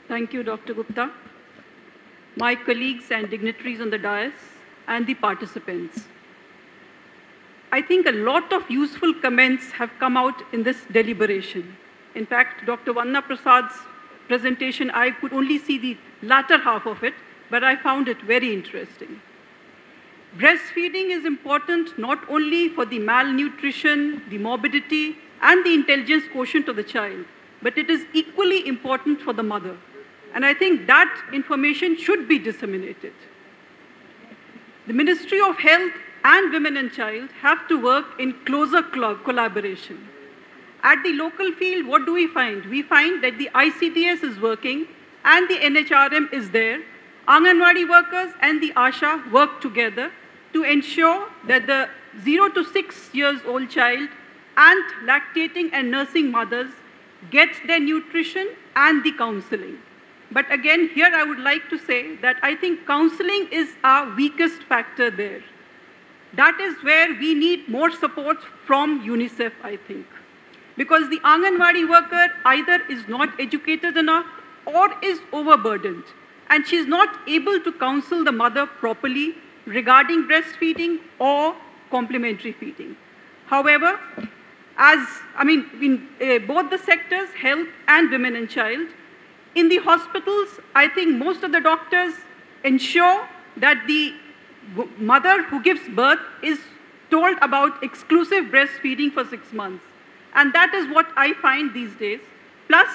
Thank you, Dr. Gupta, my colleagues and dignitaries on the dais, and the participants. I think a lot of useful comments have come out in this deliberation. In fact, Dr. Vanna Prasad's presentation, I could only see the latter half of it, but I found it very interesting. Breastfeeding is important not only for the malnutrition, the morbidity, and the intelligence quotient of the child, but it is equally important for the mother. And I think that information should be disseminated. The Ministry of Health and Women and Child have to work in closer collaboration. At the local field, what do we find? We find that the ICDS is working and the NHRM is there. Anganwadi workers and the ASHA work together to ensure that the 0 to 6 years old child and lactating and nursing mothers get their nutrition and the counseling. But again, here I would like to say that I think counseling is our weakest factor there. That is where we need more support from UNICEF, I think. Because the Anganwadi worker either is not educated enough or is overburdened. And she is not able to counsel the mother properly regarding breastfeeding or complementary feeding. However, in both the sectors, health and women and child, in the hospitals, I think most of the doctors ensure that the mother who gives birth is told about exclusive breastfeeding for 6 months. And that is what I find these days. Plus,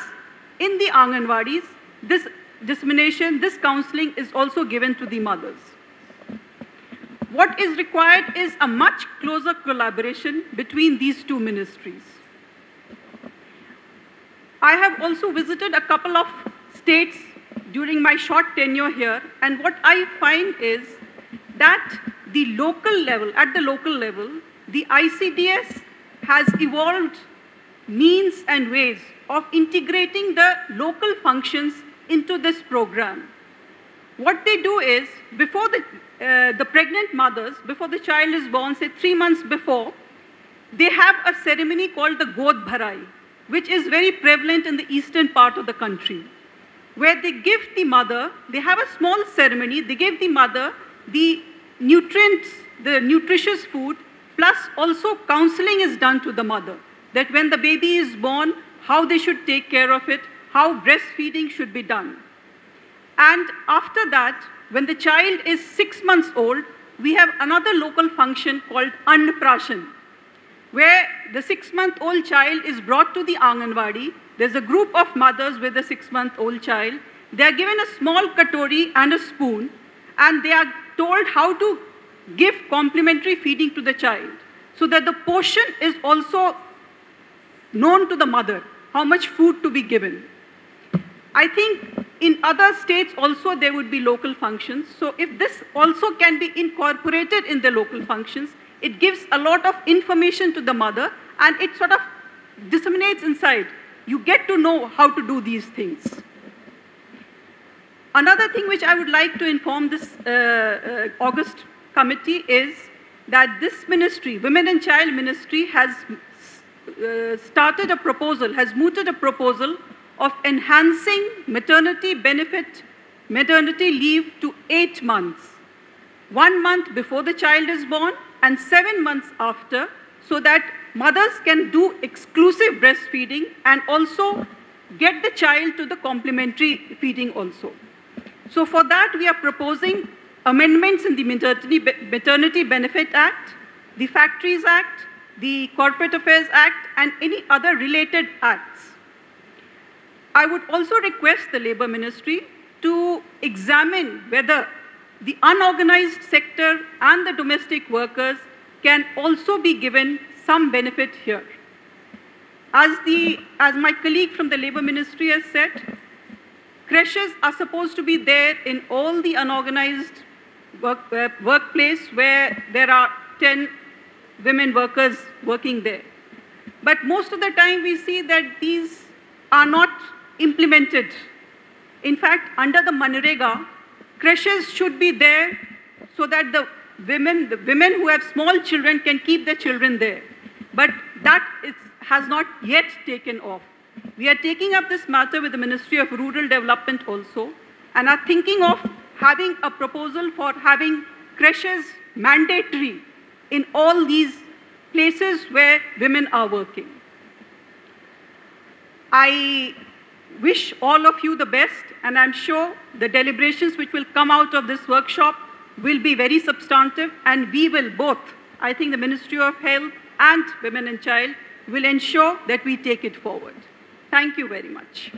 in the Anganwadis, this dissemination, this counseling is also given to the mothers. What is required is a much closer collaboration between these two ministries. I have also visited a couple of states during my short tenure here, and what I find is that at the local level, the ICDS has evolved means and ways of integrating the local functions into this program. What they do is, before the pregnant mothers, before the child is born, say 3 months before, they have a ceremony called the God Bharai, which is very prevalent in the eastern part of the country, where they give the mother, they have a small ceremony, they give the mother the nutrients, the nutritious food, plus also counseling is done to the mother, that when the baby is born, how they should take care of it, how breastfeeding should be done. And after that, when the child is 6 months old, we have another local function called Annprashan, where the 6-month-old child is brought to the Anganwadi. There's a group of mothers with a 6-month-old child. They are given a small katori and a spoon, and they are told how to give complementary feeding to the child, so that the portion is also known to the mother, how much food to be given. I think in other states also there would be local functions. So if this also can be incorporated in the local functions, it gives a lot of information to the mother and it sort of disseminates inside. You get to know how to do these things. Another thing which I would like to inform this August committee is that this ministry, Women and Child Ministry, has started a proposal, has mooted a proposal of enhancing maternity leave to 8 months. 1 month before the child is born and 7 months after, so that mothers can do exclusive breastfeeding and also get the child to the complementary feeding also. So for that, we are proposing amendments in the Maternity Benefit Act, the Factories Act, the Corporate Affairs Act, and any other related acts. I would also request the Labour Ministry to examine whether the unorganized sector and the domestic workers can also be given some benefit here. As my colleague from the Labour Ministry has said, creches are supposed to be there in all the unorganized workplace where there are 10 women workers working there. But most of the time we see that these are not implemented. In fact, under the Manrega, creches should be there so that the women who have small children can keep their children there. But that has not yet taken off. We are taking up this matter with the Ministry of Rural Development also, and are thinking of having a proposal for having creches mandatory in all these places where women are working. I wish all of you the best, and I'm sure the deliberations which will come out of this workshop will be very substantive, and we will both, I think the Ministry of Health and Women and Child, will ensure that we take it forward. Thank you very much.